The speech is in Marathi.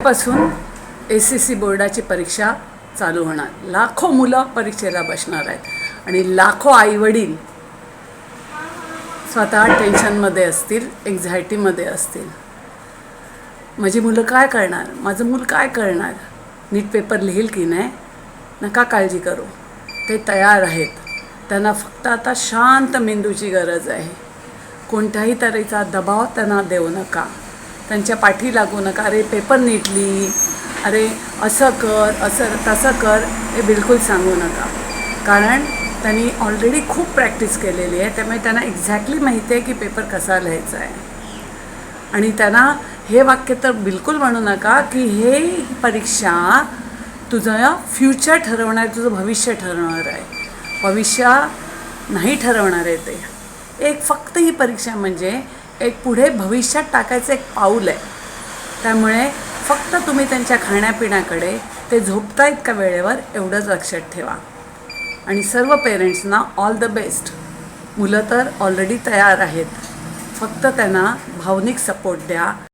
पासून SSC बोर्डाची परीक्षा चालू होणार. लाखो मुलं परीक्षेला बसणार आहेत आणि लाखो आईवडील स्वतः टेन्शनमध्ये असतील, एन्झायटीमध्ये असतील. माझी मुलं काय करणार, माझं मूल काय करणार, नीट पेपर लिहिल की नाही. नका काळजी करू, ते तयार आहेत. त्यांना फक्त आता शांत मेंदूची गरज आहे. कोणत्याही तऱ्हेचा दबाव त्यांना देऊ नका, त्यांच्या पाठी लागू नका. अरे पेपर नीट लिही, अरे असं कर, असं तसं कर, हे बिलकुल सांगू नका. कारण त्यांनी ऑलरेडी खूप प्रॅक्टिस केलेली आहे. त्यामुळे त्यांना एक्झॅक्टली माहिती आहे की पेपर कसा लिहायचा आहे. आणि त्यांना हे वाक्य तर बिलकुल म्हणू नका की हे परीक्षा तुझं फ्युचर ठरवणार, तुझं भविष्य ठरवणार आहे. भविष्य नाही ठरवणार आहे ते. एक फक्त ही परीक्षा म्हणजे एक पुढे भविष्यात टाकायचं एक पाऊल आहे. त्यामुळे फक्त तुम्ही त्यांच्या खाण्यापिण्याकडे, ते झोपतायत का वेळेवर, एवढंच लक्षात ठेवा. आणि सर्व पेरेंट्सना ऑल द बेस्ट. मुलं तर ऑलरेडी तयार आहेत, फक्त त्यांना भावनिक सपोर्ट द्या.